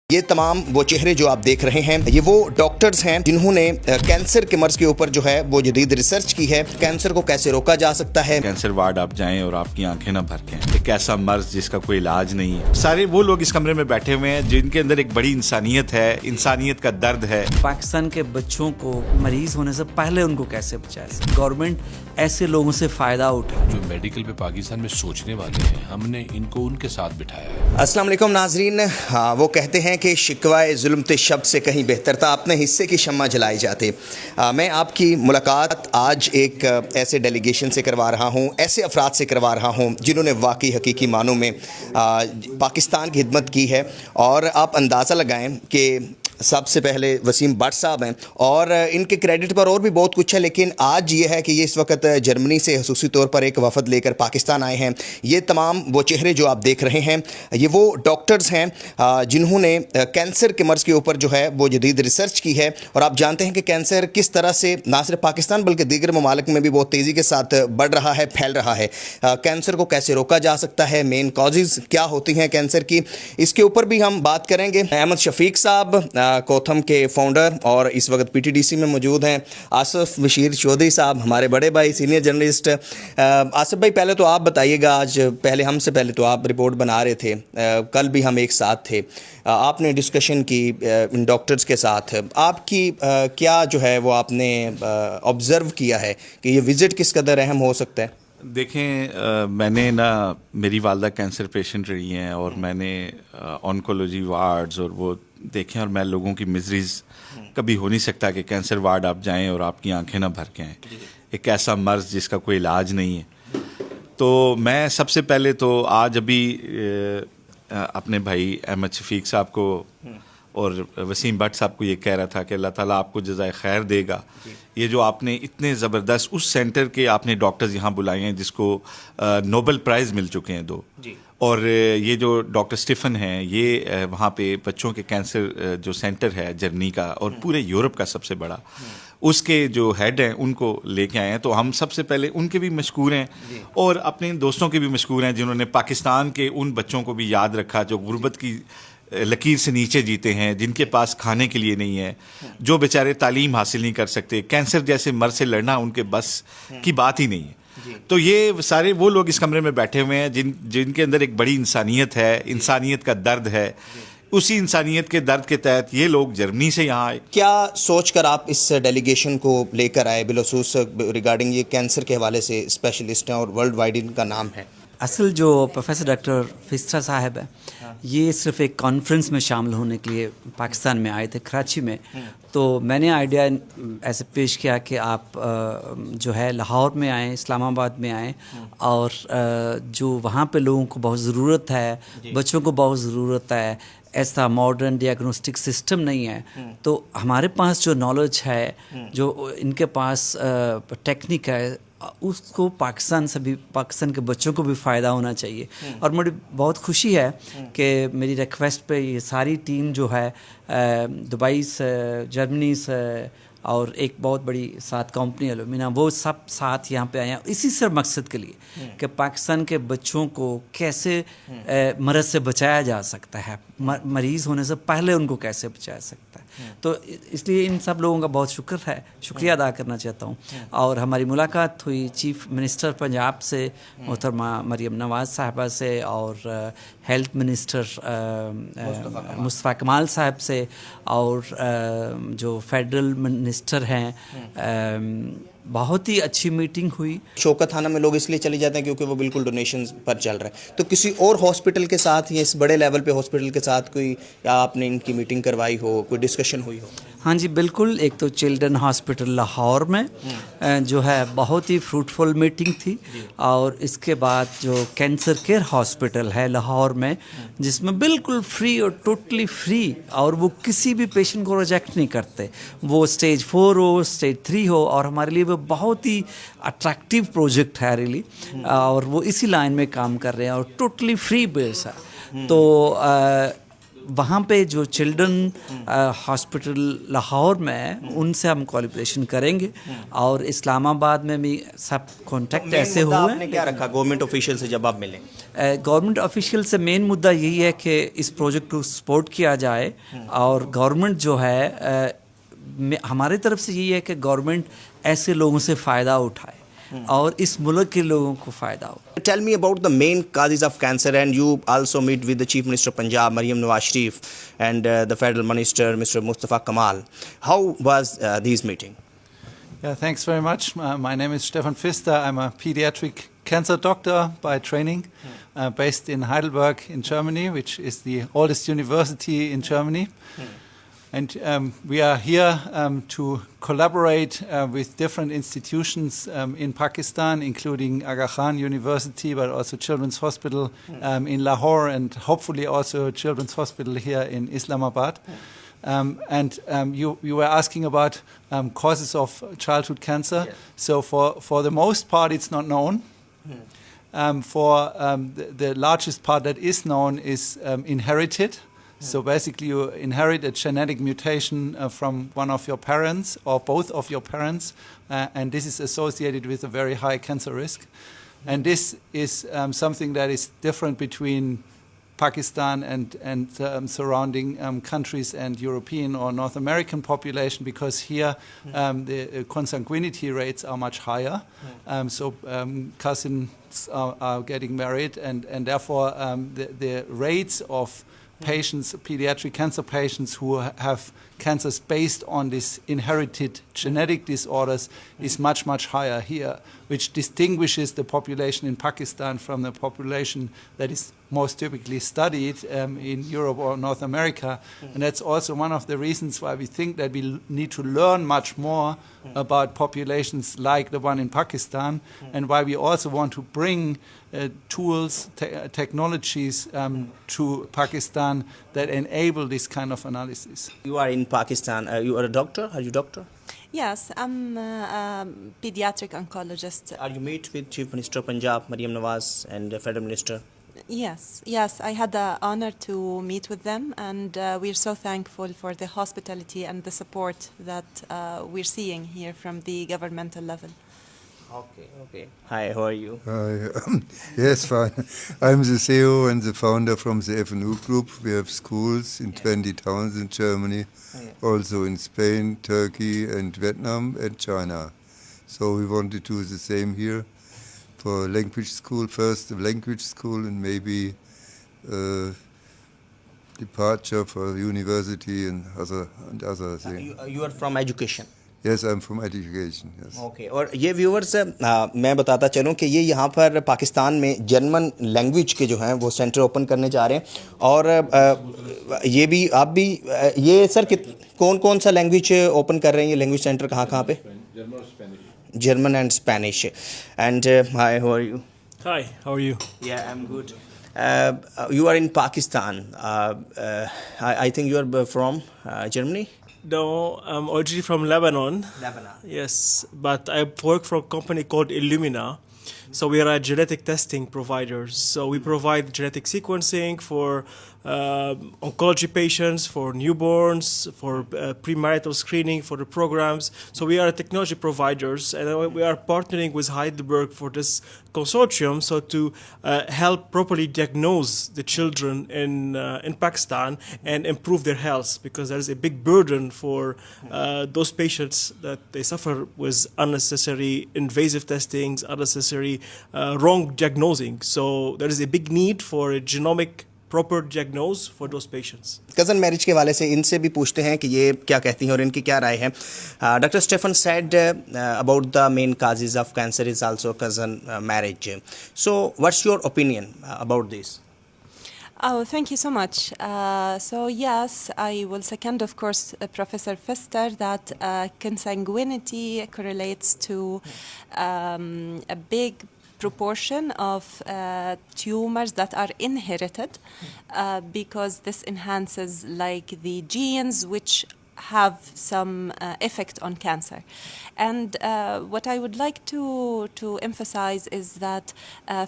یہ تمام وہ چہرے جو آپ دیکھ رہے ہیں یہ وہ ڈاکٹرز ہیں جنہوں نے کینسر کے مرض کے اوپر جو ہے وہ جدید ریسرچ کی ہے. کینسر کو کیسے روکا جا سکتا ہے. کینسر وارڈ آپ جائیں اور آپ کی آنکھیں نہ بھرکیں. ایک ایسا مرض جس کا کوئی علاج نہیں ہے. سارے وہ لوگ اس کمرے میں بیٹھے ہوئے ہیں جن کے اندر ایک بڑی انسانیت ہے, انسانیت کا درد ہے. پاکستان کے بچوں کو مریض ہونے سے پہلے ان کو کیسے بچائے. گورنمنٹ ایسے لوگوں سے فائدہ اٹھائے جو میڈیکل پہ پاکستان میں سوچنے والے ہیں, ہم نے ان کو ان کے ساتھ بٹھایا ہے. السلام علیکم ناظرین. وہ کہتے ہیں کہ شکوائے ظلم تے شب سے کہیں بہتر تھا اپنے حصے کی شمع جلائی جاتے. میں آپ کی ملاقات آج ایک ایسے ڈیلیگیشن سے کروا رہا ہوں, ایسے افراد سے کروا رہا ہوں جنہوں نے واقعی حقیقی معنوں میں پاکستان کی خدمت کی ہے. اور آپ اندازہ لگائیں کہ سب سے پہلے وسیم بٹ صاحب ہیں اور ان کے کریڈٹ پر اور بھی بہت کچھ ہے, لیکن آج یہ ہے کہ یہ اس وقت جرمنی سے خصوصی طور پر ایک وفد لے کر پاکستان آئے ہیں. یہ تمام وہ چہرے جو آپ دیکھ رہے ہیں یہ وہ ڈاکٹرز ہیں جنہوں نے کینسر کے مرض کے اوپر جو ہے وہ جدید ریسرچ کی ہے. اور آپ جانتے ہیں کہ کینسر کس طرح سے نہ صرف پاکستان بلکہ دیگر ممالک میں بھی بہت تیزی کے ساتھ بڑھ رہا ہے, پھیل رہا ہے. کینسر کو کیسے روکا جا سکتا ہے, مین کازز کیا ہوتی ہیں کینسر کی, اس کے اوپر بھی ہم بات کریں گے. احمد شفیق صاحب کوتھم کے فاؤنڈر اور اس وقت پی ٹی ڈی سی میں موجود ہیں. آصف بشیر چودھری صاحب ہمارے بڑے بھائی, سینئر جرنلسٹ. آصف بھائی پہلے تو آپ بتائیے گا, آج پہلے ہم سے پہلے تو آپ رپورٹ بنا رہے تھے, کل بھی ہم ایک ساتھ تھے, آپ نے ڈسکشن کی ان ڈاکٹرز کے ساتھ. آپ کی کیا جو ہے وہ آپ نے آبزرو کیا ہے کہ یہ وزٹ کس قدر اہم ہو سکتا ہے. دیکھیں, میں نے میری والدہ کینسر پیشنٹ رہی ہیں اور میں نے آنکولوجی وارڈز اور وہ دیکھیں, اور میں لوگوں کی مزریز کبھی ہو نہیں سکتا کہ کینسر وارڈ آپ جائیں اور آپ کی آنکھیں نہ بھرکیں. ایک ایسا مرض جس کا کوئی علاج نہیں ہے. تو میں سب سے پہلے تو آج ابھی اپنے بھائی احمد شفیق صاحب کو اور وسیم بٹ صاحب کو یہ کہہ رہا تھا کہ اللہ تعالیٰ آپ کو جزائے خیر دے گا. یہ جو آپ نے اتنے زبردست اس سینٹر کے آپ نے ڈاکٹرز یہاں بلائے ہیں جس کو نوبل پرائز مل چکے ہیں 2. اور یہ جو ڈاکٹر اسٹیفن ہیں, یہ وہاں پہ بچوں کے کینسر جو سینٹر ہے جرمنی کا اور پورے یورپ کا سب سے بڑا, اس کے جو ہیڈ ہیں ان کو لے کے آئے ہیں. تو ہم سب سے پہلے ان کے بھی مشکور ہیں اور اپنے دوستوں کے بھی مشکور ہیں جنہوں نے پاکستان کے ان بچوں کو بھی یاد رکھا جو غربت کی لکیر سے نیچے جیتے ہیں, جن کے پاس کھانے کے لیے نہیں ہے, جو بیچارے تعلیم حاصل نہیں کر سکتے. کینسر جیسے مرض سے لڑنا ان کے بس کی بات ہی نہیں ہے. تو یہ سارے وہ لوگ اس کمرے میں بیٹھے ہوئے ہیں جن کے اندر ایک بڑی انسانیت ہے, انسانیت کا درد ہے. اسی انسانیت کے درد کے تحت یہ لوگ جرمنی سے یہاں آئے. کیا سوچ کر آپ اس ڈیلیگیشن کو لے کر آئے, بالخصوص ریگارڈنگ یہ کینسر کے حوالے سے اسپیشلسٹ ہیں اور ورلڈ وائڈ ان کا نام ہے. اصل جو پروفیسر ڈاکٹر فسرا صاحب ہے, یہ صرف ایک کانفرنس میں شامل ہونے کے لیے پاکستان میں آئے تھے کراچی میں. تو میں نے آئیڈیا ایسے پیش کیا کہ آپ جو ہے لاہور میں آئیں, اسلام آباد میں آئیں, اور جو وہاں پہ لوگوں کو بہت ضرورت ہے, بچوں کو بہت ضرورت ہے, ایسا ماڈرن ڈیاگنوسٹک سسٹم نہیں ہے. تو ہمارے پاس جو نالج ہے, جو ان کے پاس ٹیکنیک ہے, اس کو پاکستان سے بھی, پاکستان کے بچوں کو بھی فائدہ ہونا چاہیے. اور مجھے بہت خوشی ہے کہ میری ریکویسٹ پہ یہ ساری ٹیم جو ہے دبئی سے, جرمنی سے اور ایک بہت بڑی ساتھ کمپنی الومینا, وہ سب ساتھ یہاں پہ آئے ہیں اسی صرف مقصد کے لیے کہ پاکستان کے بچوں کو کیسے مرض سے بچایا جا سکتا ہے, مریض ہونے سے پہلے ان کو کیسے بچایا سکتا ہے. تو اس لیے ان سب لوگوں کا بہت شکریہ ادا کرنا چاہتا ہوں. اور ہماری ملاقات ہوئی چیف منسٹر پنجاب سے محترمہ مریم نواز صاحبہ سے, اور ہیلتھ منسٹر مصطفیٰ کمال صاحب سے, اور جو فیڈرل منسٹر ہیں. بہت ہی اچھی میٹنگ ہوئی. شوکت خانہ میں لوگ اس لیے چلے جاتے ہیں کیونکہ وہ بالکل ڈونیشنز پر چل رہا ہے. تو کسی اور ہاسپٹل کے ساتھ یا اس بڑے لیول پہ ہاسپٹل کے ساتھ کوئی, یا آپ نے ان کی میٹنگ کروائی ہو, کوئی ڈسکشن ہوئی ہو؟ ہاں جی بالکل. ایک تو چلڈرن ہاسپٹل لاہور میں جو ہے بہت ہی فروٹفل میٹنگ تھی. اور اس کے بعد جو کینسر کیئر ہاسپٹل ہے لاہور میں, جس میں بالکل فری اور ٹوٹلی فری, اور وہ کسی بھی پیشنٹ کو ریجیکٹ نہیں کرتے, وہ اسٹیج 4 ہو, اسٹیج 3 ہو. اور ہمارے لیے وہ بہت ہی اٹریکٹیو پروجیکٹ ہے ریلی, اور وہ اسی لائن میں کام کر رہے ہیں اور ٹوٹلی فری بیس ہے. تو वहाँ पे जो चिल्ड्रन हॉस्पिटल लाहौर में है उनसे हम कोलैबोरेशन करेंगे और इस्लामाबाद में भी सब कॉन्टेक्ट ऐसे हुए आपने हैं। क्या रखा गवर्नमेंट ऑफिशियल से जब आप मिले? गवर्नमेंट ऑफिशियल से मेन मुद्दा यही है कि इस प्रोजेक्ट को सपोर्ट किया जाए और गवर्नमेंट जो है हमारी तरफ से यही है कि गवर्नमेंट ऐसे लोगों से फ़ायदा उठाए और इस मुल्क के लोगों को फ़ायदा हो। Tell me about the main causes of cancer, and you also meet with the Chief Minister of Punjab, Maryam Nawaz Sharif, and the Federal Minister, Mr. Mustafa Kamal. How was these meeting? Yeah, thanks very much. My name is Stefan Pfister. I'm a pediatric cancer doctor by training, based in Heidelberg in Germany, which is the oldest university in Germany. And we are here to collaborate with different institutions in Pakistan, including Aga Khan University, but also Children's Hospital in Lahore, and hopefully also Children's Hospital here in Islamabad. And you were asking about causes of childhood cancer. Yes. So for the most part, it's not known. The largest part that is known is inherited. So basically you inherit a genetic mutation from one of your parents or both of your parents, and this is associated with a very high cancer risk. And this is something that is different between Pakistan and surrounding countries and European or North American population, because here the consanguinity rates are much higher. So cousins are getting married, and therefore the rates of patients, pediatric cancer patients who have cancers based on this inherited genetic disorders is much, much higher here, which distinguishes the population in Pakistan from the population that is most typically studied in Europe or North America. And that's also one of the reasons why we think that we need to learn much more about populations like the one in Pakistan, and why we also want to bring tools, technologies to Pakistan that enable this kind of analysis. You are in Pakistan. You are a doctor? Are you a doctor? Yes, I'm a pediatric oncologist. Are you meet with Chief Minister of Punjab, Maryam Nawaz, and the Federal Minister? Yes, I had the honor to meet with them, and we're so thankful for the hospitality and the support that we're seeing here from the governmental level. Okay. Hi, how are you? Hi. Yes, fine. I'm the CEO and the founder from the FNU Group. We have schools in 20 towns in Germany, also in Spain, Turkey, and Vietnam, and China. So we want to do the same here for language school, first the language school, and maybe departure for university and other things. You are from education? Yes, I'm from education. Yes. Okay. और ये viewers मैं बताता चलूँ कि ये यहाँ पर पाकिस्तान में जर्मन लैंग्वेज के जो हैं वो सेंटर ओपन करने जा रहे हैं, और ये भी आप भी ये सर कौन सा लैंग्वेज ओपन कर रहे हैं, ये लैंग्वेज सेंटर कहाँ पे? German and Spanish. And hi, how are you? Hi, how are you? Yeah, I'm good. You are in Pakistan. I think you are from Germany? No, I'm originally from Lebanon. Lebanon. Yes, but I work for a company called Illumina. So we are a genetic testing provider. So we provide genetic sequencing for oncology patients, for newborns, for premarital screening, for the programs. So we are technology providers, and we are partnering with Heidelberg for this consortium, so to help properly diagnose the children in Pakistan and improve their health, because there is a big burden for those patients that they suffer with unnecessary invasive testings, unnecessary wrong diagnosing. So there is a big need for a genomic proper diagnose for those patients. Cousin marriage के वाले से इनसे भी पूछते हैं कि ये क्या कहती हैं और इनकी क्या राय है. Dr. Stefan said about the main causes of cancer is also cousin marriage. So what's your opinion about this? Oh, thank you so much. So yes, I will second, of course, Professor Pfister, that consanguinity correlates to a big proportion of tumors that are inherited, because this enhances like the genes which have some effect on cancer. And what I would like to emphasize is that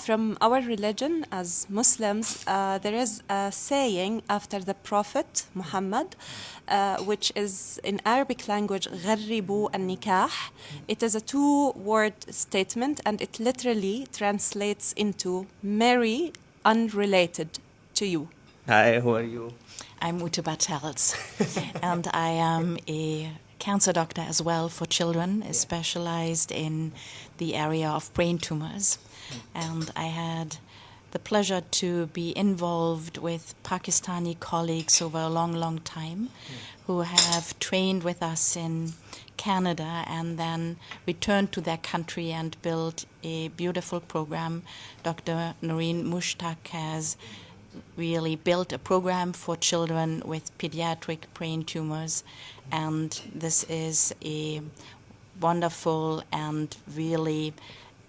from our religion as Muslims, there is a saying after the Prophet Muhammad, which is in Arabic language, غربوا النكاح. It is a two-word statement, and it literally translates into marry unrelated to you. Hi, who are you? I'm Ute Bartels, and I am a cancer doctor as well for children, specialized in the area of brain tumors. And I had the pleasure to be involved with Pakistani colleagues over a long, long time who have trained with us in Canada and then returned to their country and built a beautiful program. Dr. Noreen Mushtaq has really built a program for children with pediatric brain tumors, and this is a wonderful and really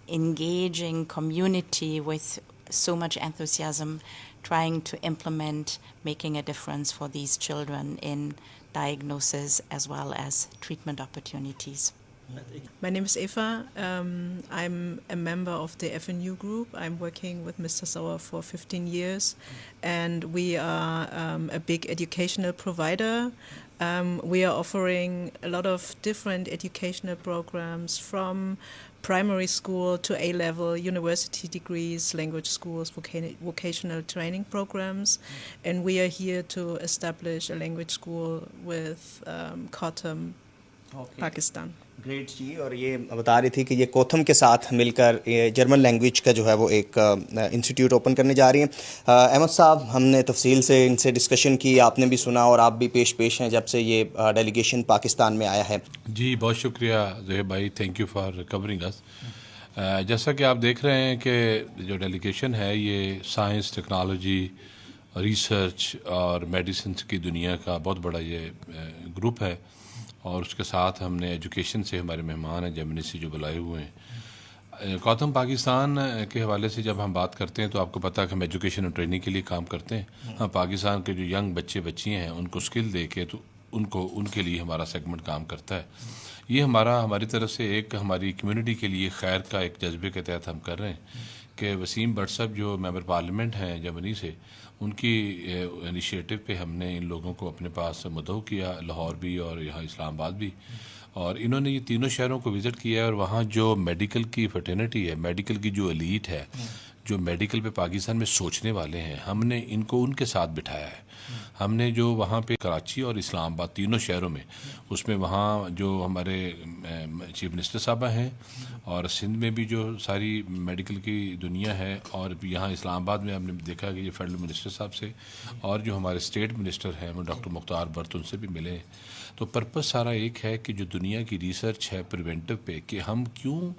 engaging community with so much enthusiasm trying to implement, making a difference for these children in diagnosis as well as treatment opportunities. My name is Eva. I'm a member of the FNU group. I'm working with Mr. Sauer for 15 years, and we are a big educational provider. We are offering a lot of different educational programs from primary school to A-level, university degrees, language schools, vocational training programs. And we are here to establish a language school with Kotham, Pakistan. Great ji. और ये बता रही थी कि ये कोथम के साथ मिलकर ये जर्मन लैंग्वेज का जो है वो एक इंस्टीट्यूट ओपन करने जा रही हैं. अहमद साहब, हमने तफसील से इनसे डिस्कशन की, आपने भी सुना और आप भी पेश हैं जब से ये डेलीगेशन पाकिस्तान में आया है. जी, बहुत शुक्रिया ज़ोहैब भाई, थैंक यू फॉर कवरिंग अस. जैसा कि आप देख रहे हैं कि जो डेलीगेशन है ये साइंस, टेक्नोलॉजी, रिसर्च और मेडिसिन की दुनिया का बहुत बड़ा ये ग्रुप है, और उसके साथ हमने एजुकेशन से हमारे मेहमान हैं जर्मनी से जो बुलाए हुए हैं. गौतम, पाकिस्तान के हवाले से जब हम बात करते हैं तो आपको पता है कि हम एजुकेशन और ट्रेनिंग के लिए काम करते हैं. हम पाकिस्तान के जो यंग बच्चे बच्चियाँ हैं उनको स्किल दे के तो उनके लिए हमारा सेगमेंट काम करता है. ये हमारी तरफ से एक हमारी कम्युनिटी के लिए खैर का एक जज्बे के तहत हम कर रहे हैं कि वसीम भट्ट साहब जो मेंबर पार्लियामेंट हैं जर्मनी से, उनकी इनिशिएटिव पे हमने इन लोगों को अपने पास मुद्दों किया, लाहौर भी और यहाँ इस्लामाबाद भी, और इन्होंने ये तीनों शहरों को विज़िट किया है. और वहाँ जो मेडिकल की फर्टिनिटी है, मेडिकल की जो एलीट है, जो मेडिकल पे पाकिस्तान में सोचने वाले हैं, हमने इनको उनके साथ बिठाया है. हमने जो वहाँ पे कराची और इस्लामाबाद तीनों शहरों में, उसमें वहाँ जो हमारे चीफ मिनिस्टर साहबा हैं और सिंध में भी जो सारी मेडिकल की दुनिया है, और यहाँ इस्लामाबाद में हमने देखा कि ये फेडरल मिनिस्टर साहब से और जो हमारे स्टेट मिनिस्टर हैं वो डॉक्टर मुख्तार बर्त, उनसे भी मिले. तो पर्पस सारा एक है कि जो दुनिया की रिसर्च है प्रिवेंटिव पे, कि हम क्यों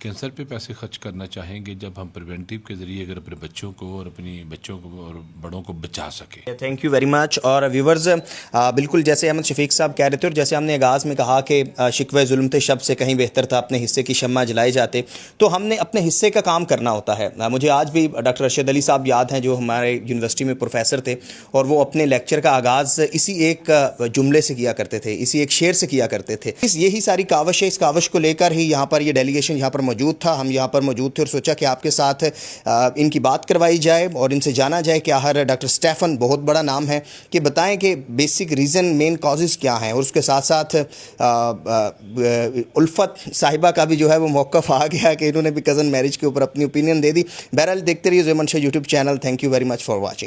कैंसर पे पैसे खर्च करना चाहेंगे जब हम प्रिवेंटिव के ज़रिए अगर अपने बच्चों को और अपनी बच्चों को और बड़ों को बचा सके. Thank you very much. और व्यूवर्स, बिल्कुल जैसे अहमद शफीक साहब कह रहे थे और जैसे हमने आगाज़ में कहा कि शिकवे जुल्म थे शब से कहीं बेहतर था अपने हिस्से की शम्मा जलाए जाते, तो हमने अपने हिस्से का काम करना होता है. मुझे आज भी डॉक्टर अरशद अली साहब याद हैं जो हमारे यूनिवर्सिटी में प्रोफेसर थे, और वो अपने लेक्चर का आगाज़ इसी एक जुमले से किया करते थे, इसी एक शेर से किया करते थे. यही सारी कावश है, इस कावश को लेकर ही यहाँ पर ये डेलीगेशन यहाँ पर मौजूद था. हम यहाँ पर मौजूद थे और सोचा कि आपके साथ इनकी बात करवाई जाए और इनसे जाना जाए क्या हर डॉक्टर स्टेफन, बहुत बड़ा नाम है, कि बताएं कि बेसिक रीज़न, मेन कॉजेज़ क्या हैं. और उसके साथ साथ उल्फत साहिबा का भी जो है वो मौक़िफ़ आ गया कि इन्होंने भी कज़न मैरिज के ऊपर अपनी ओपिनियन दे दी. बहरहाल देखते रहिए Zaman Shah YouTube channel. Thank you very much for watching.